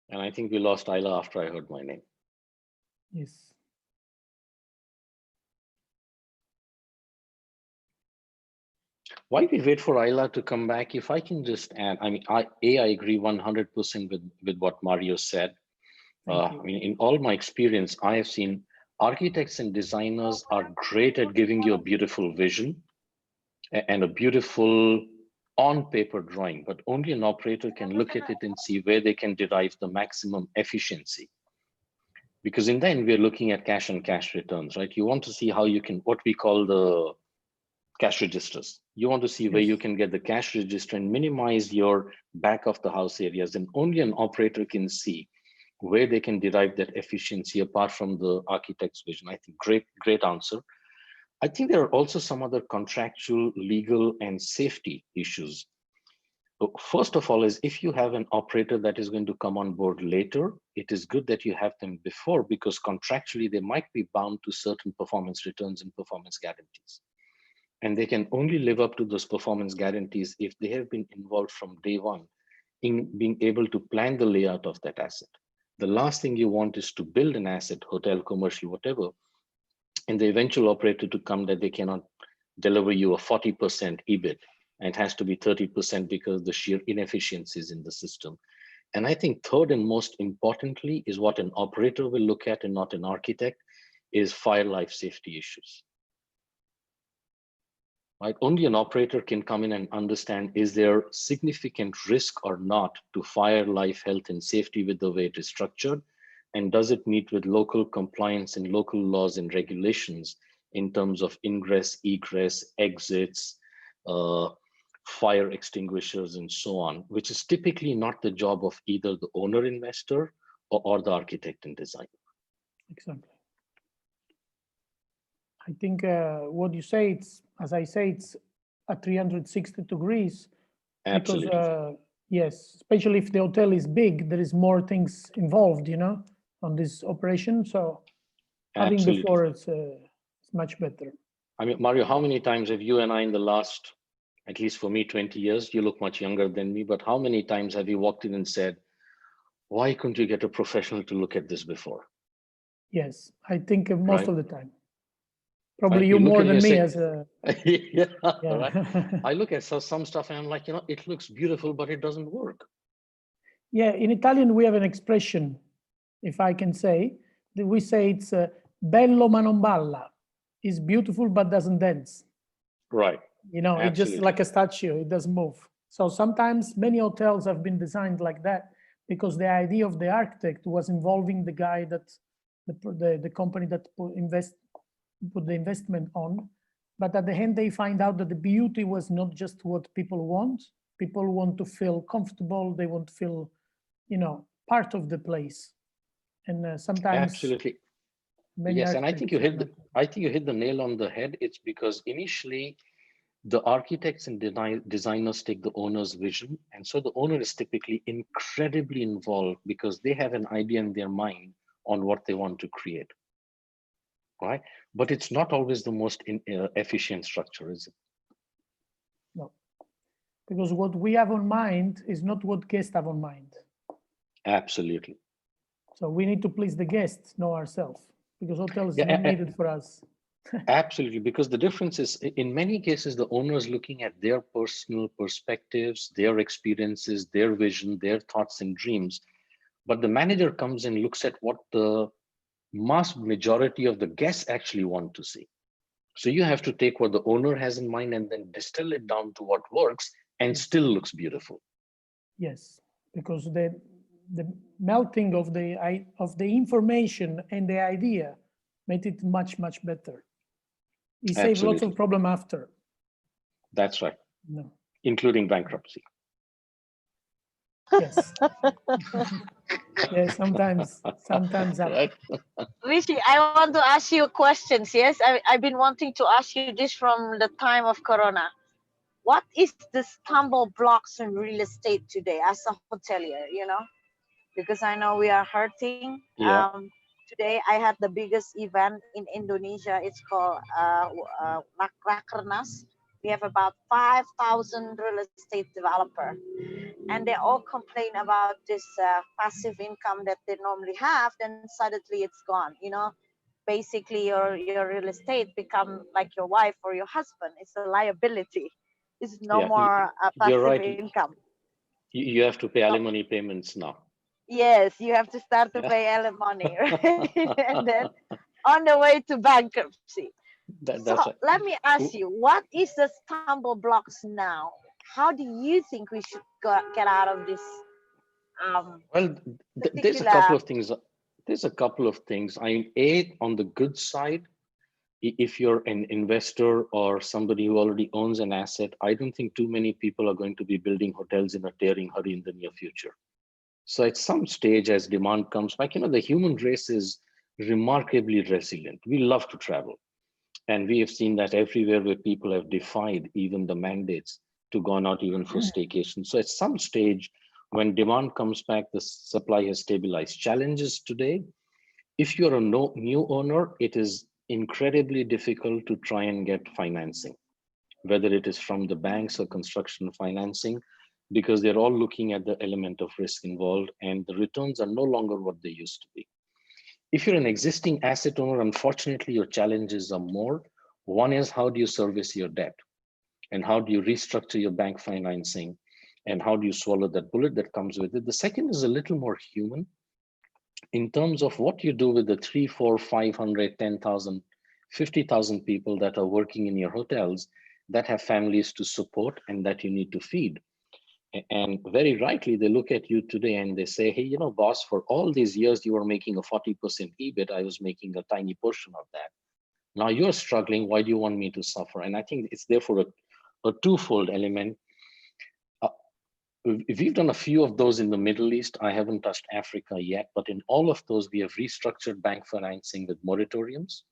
And I think we lost Ayla after I heard my name. Yes. While we wait for Ayla to come back, if I can just add, I mean, I agree 100% with what Mario said. I mean, in all my experience, I have seen architects and designers are great at giving you a beautiful vision and a beautiful on-paper drawing, but only an operator can look at it and see where they can derive the maximum efficiency. Because in the end, we're looking at cash and cash returns, right? You want to see how you can, what we call the cash registers. You want to see where you can get the cash register and minimize your back of the house areas. And only an operator can see where they can derive that efficiency apart from the architect's vision. I think great answer. I think there are also some other contractual, legal, and safety issues. First of all, is if you have an operator that is going to come on board later, it is good that you have them before, because contractually they might be bound to certain performance returns and performance guarantees. And they can only live up to those performance guarantees if they have been involved from day one in being able to plan the layout of that asset. The last thing you want is to build an asset, hotel, commercial, whatever, and the eventual operator to come that they cannot deliver you a 40% EBIT, and it has to be 30% because of the sheer inefficiencies in the system. And I think third and most importantly is what an operator will look at and not an architect is fire life safety issues. Right? Only an operator can come in and understand, is there significant risk or not to fire, life, health, and safety with the way it is structured? And does it meet with local compliance and local laws and regulations in terms of ingress, egress, exits, fire extinguishers, and so on, which is typically not the job of either the owner investor or the architect and designer. Exactly. I think what you say, it's, as I say, it's at 360 degrees. Absolutely. Because, yes, especially if the hotel is big, there is more things involved, you know, on this operation. So having Absolutely. before, it's much better. I mean, Mario, how many times have you and I in the last, at least for me, 20 years, you look much younger than me, but how many times have you walked in and said, why couldn't you get a professional to look at this before? Yes, I think most Right. of the time. Probably Right? you look more and than you me say- as a, yeah, yeah. right. I look at some stuff and I'm like, you know, it looks beautiful, but it doesn't work. Yeah, in Italian, we have an expression, if I can say, that we say it's bello ma non balla. It's beautiful, but doesn't dance. Right. You know, it's just Absolutely. like a statue, it doesn't move. So sometimes many hotels have been designed like that because the idea of the architect was involving the guy that, the company that put the investment on. But at the end, they find out that the beauty was not just what people want. People want to feel comfortable. They want to feel, you know, part of the place. And sometimes Absolutely. many Yes, and I think you architects are hit the nail on the head. It's because initially the architects and designers take the owner's vision, and so the owner is typically incredibly involved because they have an idea in their mind on what they want to create, right? But it's not always the most efficient structure, is it? no, because what we have on mind is not what guests have on mind. Absolutely. So we need to please the guests, not ourselves, because hotel is Yeah, not needed for us. Absolutely, because the difference is in many cases, the owner is looking at their personal perspectives, their experiences, their vision, their thoughts and dreams. But the manager comes and looks at what the mass majority of the guests actually want to see. So you have to take what the owner has in mind and then distill it down to what works and still looks beautiful. Yes, because the melting of the information and the idea made it much better. It saved lots Absolutely. of problem after. That's right, No. including bankruptcy. Yes. Yeah, sometimes Right. Rishi, I want to ask you questions. Yes, I've been wanting to ask you this from the time of Corona. What is the stumble blocks in real estate today as a hotelier? You know, because I know we are hurting. Yeah. Today I had the biggest event in Indonesia. It's called Rakernas. We have about 5,000 real estate developer, and they all complain about this passive income that they normally have. Then suddenly it's gone. You know, basically your real estate become like your wife or your husband. It's a liability. It's no Yeah, more you're passive right. income. You have to pay So, alimony payments now. yes, you have to start to Yeah. pay alimony, right? And then on the way to bankruptcy. So That's right. let me ask you, what is the stumble blocks now? How do you think we should get out of this Well, there's a particular? couple of things. There's a couple of things. On the good side, if you're an investor or somebody who already owns an asset, I don't think too many people are going to be building hotels in a tearing hurry in the near future. So at some stage, as demand comes back, the human race is remarkably resilient. We love to travel. And we have seen that everywhere where people have defied even the mandates to go out even for staycation. So at some stage, when demand comes back, the supply has stabilized. Challenges today, if you're a new owner, it is incredibly difficult to try and get financing, whether it is from the banks or construction financing, because they're all looking at the element of risk involved and the returns are no longer what they used to be. If you're an existing asset owner, unfortunately, your challenges are more. One is, how do you service your debt? And how do you restructure your bank financing? And how do you swallow that bullet that comes with it? The second is a little more human in terms of what you do with the 3, 4, 500, 10,000, 50,000 people that are working in your hotels that have families to support and that you need to feed. And very rightly, they look at you today and they say, hey, boss, for all these years, you were making a 40% EBIT. I was making a tiny portion of that. Now you're struggling. Why do you want me to suffer? And I think it's therefore a twofold element. We've done a few of those in the Middle East. I haven't touched Africa yet, but in all of those, we have restructured bank financing with moratoriums.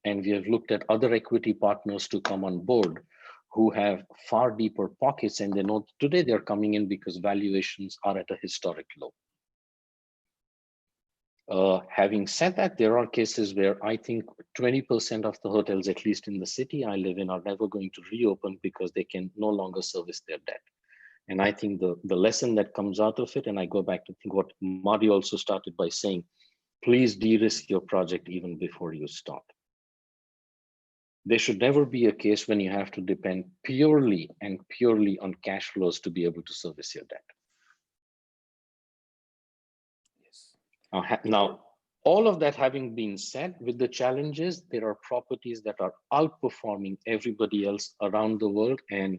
and we have looked at other equity partners to come on board who have far deeper pockets, and they know today they're coming in because valuations are at a historic low. Having said that, there are cases where I think 20% of the hotels, at least in the city I live in, are never going to reopen because they can no longer service their debt. And I think the lesson that comes out of it, and I go back to think what Marty also started by saying, please de-risk your project even before you start. There should never be a case when you have to depend purely on cash flows to be able to service your debt. Now, all of that having been said, with the challenges, there are properties that are outperforming everybody else around the world. And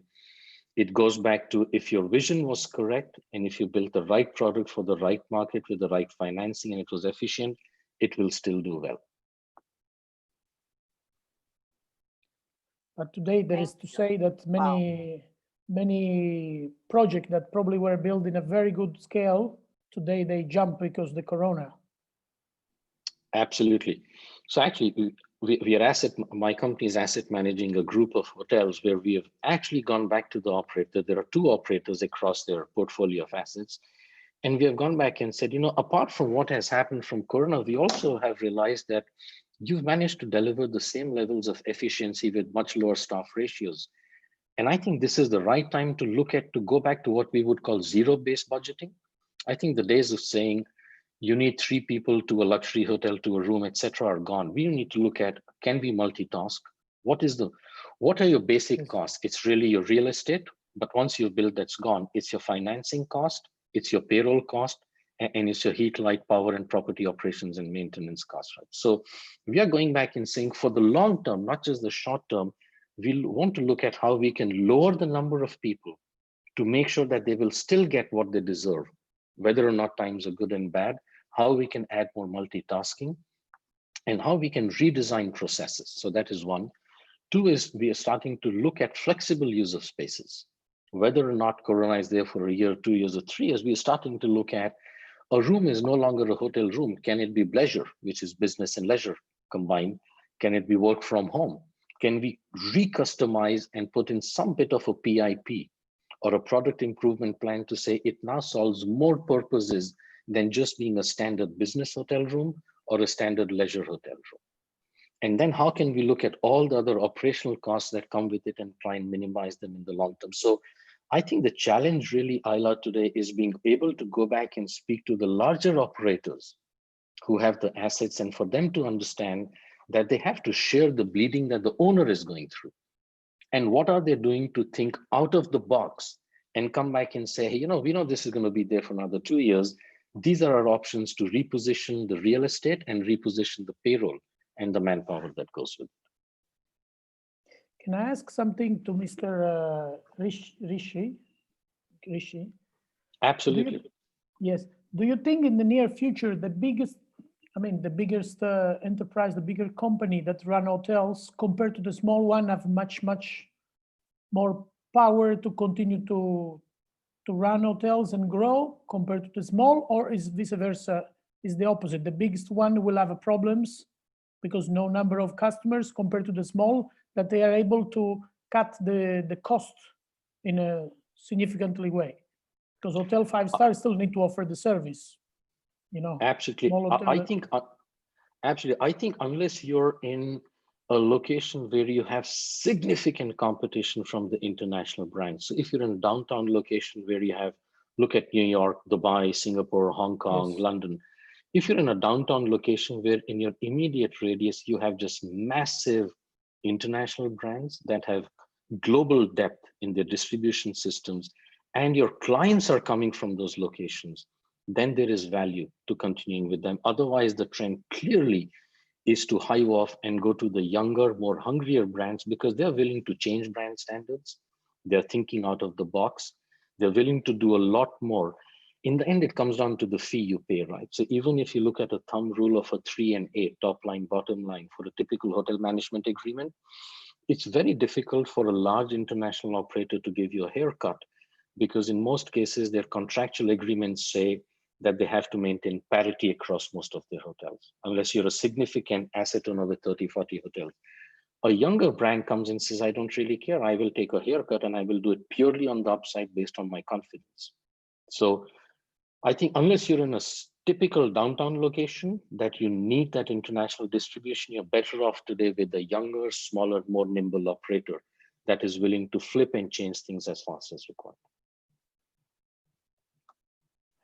it goes back to, if your vision was correct, and if you built the right product for the right market with the right financing and it was efficient, it will still do well. But today there is to say that many projects that probably were built in a very good scale, today they jump because the corona. Absolutely. So actually, we are my company is asset managing a group of hotels where we have actually gone back to the operator. There are 2 operators across their portfolio of assets. And we have gone back and said, you know, apart from what has happened from corona, we also have realized that you've managed to deliver the same levels of efficiency with much lower staff ratios. And I think this is the right time to go back to what we would call zero-based budgeting. I think the days of saying you need 3 people to a luxury hotel, to a room, etc., are gone. We need to look at, can we multitask? What are your basic costs? It's really your real estate, but once you build, that's gone. It's your financing cost, it's your payroll cost, and it's your heat, light, power, and property operations and maintenance costs, right? So we are going back and saying, for the long term, not just the short term, we want to look at how we can lower the number of people to make sure that they will still get what they deserve, whether or not times are good and bad, how we can add more multitasking, and how we can redesign processes. So that is one. 2 is we are starting to look at flexible use of spaces. Whether or not Corona is there for a year, 2 years, or 3 years, we are starting to look at a room is no longer a hotel room. Can it be bleisure, which is business and leisure combined? Can it be work from home? Can we re-customize and put in some bit of a PIP or a product improvement plan to say it now solves more purposes than just being a standard business hotel room or a standard leisure hotel room? And then how can we look at all the other operational costs that come with it and try and minimize them in the long term? So I think the challenge really, Ayla, today is being able to go back and speak to the larger operators who have the assets, and for them to understand that they have to share the bleeding that the owner is going through. And what are they doing to think out of the box and come back and say, hey, you know, we know this is going to be there for another 2 years. These are our options to reposition the real estate and reposition the payroll and the manpower that goes with it. Can I ask something to Mr. Rishi? Absolutely. Yes. Do you think in the near future, the biggest enterprise, the bigger company that run hotels compared to the small one have much more power to continue to run hotels and grow compared to the small, or is vice versa? Is the opposite? The biggest one will have problems because no number of customers compared to the small, that they are able to cut the cost in a significantly way, because hotel 5 stars still need to offer the service, you know. Absolutely. I think unless you're in a location where you have significant competition from the international brands. So if you're in a downtown location where you have, look at New York, Dubai, Singapore, Hong Kong, yes, London. If you're in a downtown location where in your immediate radius, you have just massive international brands that have global depth in their distribution systems, and your clients are coming from those locations, then there is value to continuing with them. Otherwise, the trend clearly is to hive off and go to the younger, more hungrier brands because they're willing to change brand standards. They're thinking out of the box. They're willing to do a lot more. In the end, it comes down to the fee you pay, right? So even if you look at a thumb rule of a 3 and 8 top line, bottom line for a typical hotel management agreement, it's very difficult for a large international operator to give you a haircut because in most cases, their contractual agreements say that they have to maintain parity across most of their hotels, unless you're a significant asset owner with 30, 40 hotels. A younger brand comes and says, I don't really care. I will take a haircut and I will do it purely on the upside based on my confidence. So I think unless you're in a typical downtown location that you need that international distribution, you're better off today with a younger, smaller, more nimble operator that is willing to flip and change things as fast as required.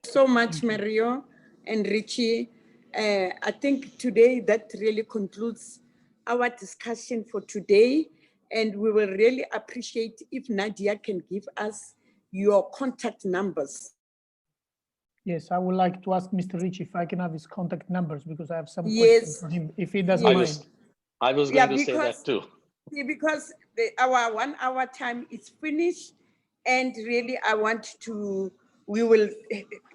So much, Mario and Richie. I think today that really concludes our discussion for today. And we will really appreciate if Nadia can give us your contact numbers. Yes, I would like to ask Mr. Rich if I can have his contact numbers, because I have some Yes. questions for him, if he doesn't Yes. mind. I was going to say that too. Because our 1 hour time is finished, and really I want to, we will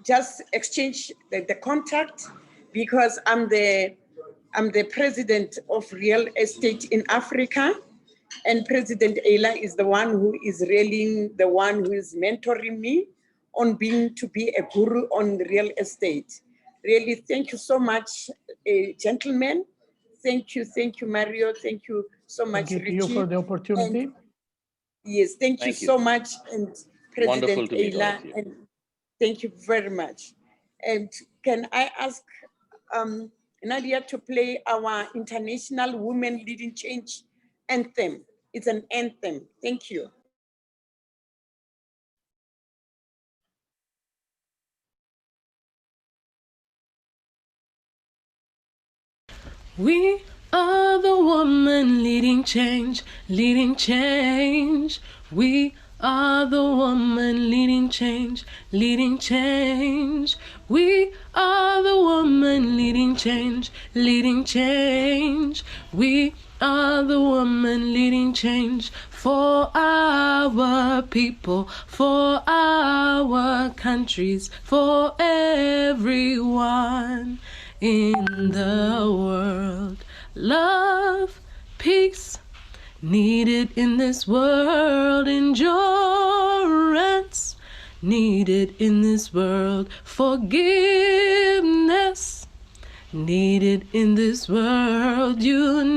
just exchange the contact, because I'm the president of Real Estate in Africa, and President Ayla is the one who is really the one who is mentoring me on to be a guru on real estate. Really, thank you so much, gentlemen. Thank you, Mario. Thank you so much, Thank Richie. you for the opportunity. And yes, thank you so much, and Wonderful President to meet all Ayla, of you. and thank you very much. And can I ask Nadia to play our International Women Leading Change anthem? It's an anthem. Thank you. We are the woman leading change, leading change. We are the woman leading change, leading change. We are the woman leading change, leading change. We are the woman leading change for our people, for our countries, for everyone in the world. Love, peace, needed in this world. Endurance, needed in this world. Forgiveness, needed in this world. Unity,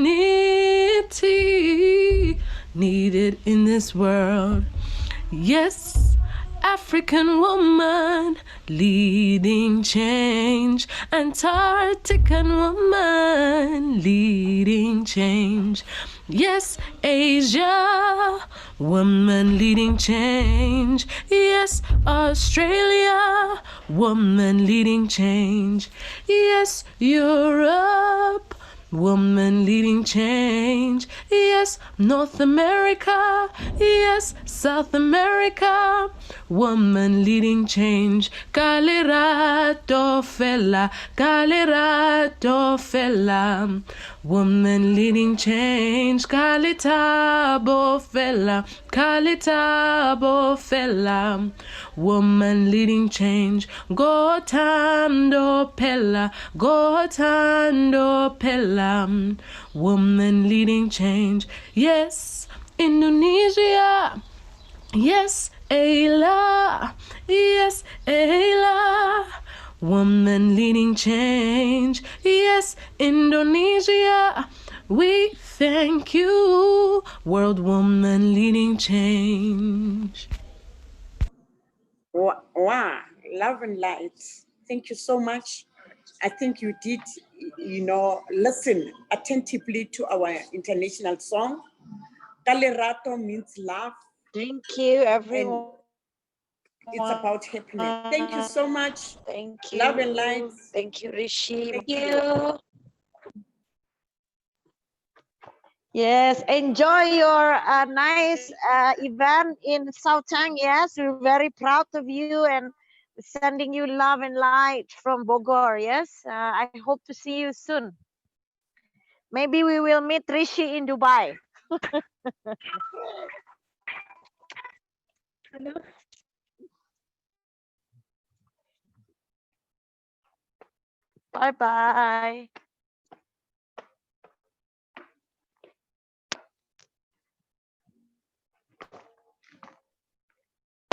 needed in this world. Yes, African woman leading change. Antarctican woman leading change. Yes, Asia woman leading change. Yes, Australia woman leading change. Yes, Europe woman leading change. Yes, North America. Yes, South America. Woman leading change. Kalirato fella. Kalirato fella. Woman leading change. Kalitabo fella. Kalitabo fella. Woman leading change. Gotando pella. Gotando pella. Woman leading change. Yes, Indonesia. Yes, Ayla. Yes, Ayla. Woman leading change. Yes, Indonesia. We thank you. World woman leading change. Wow, love and light. Thank you so much. I think you did, listen attentively to our international song. Kalerato means love. Thank you, everyone. It's about happiness. Thank you so much. Thank you. Love and light. Thank you, Rishi. Thank you. Yes, enjoy your nice event in Sautang. Yes, we're very proud of you and sending you love and light from Bogor. Yes, I hope to see you soon. Maybe we will meet Rishi in Dubai. Bye-bye.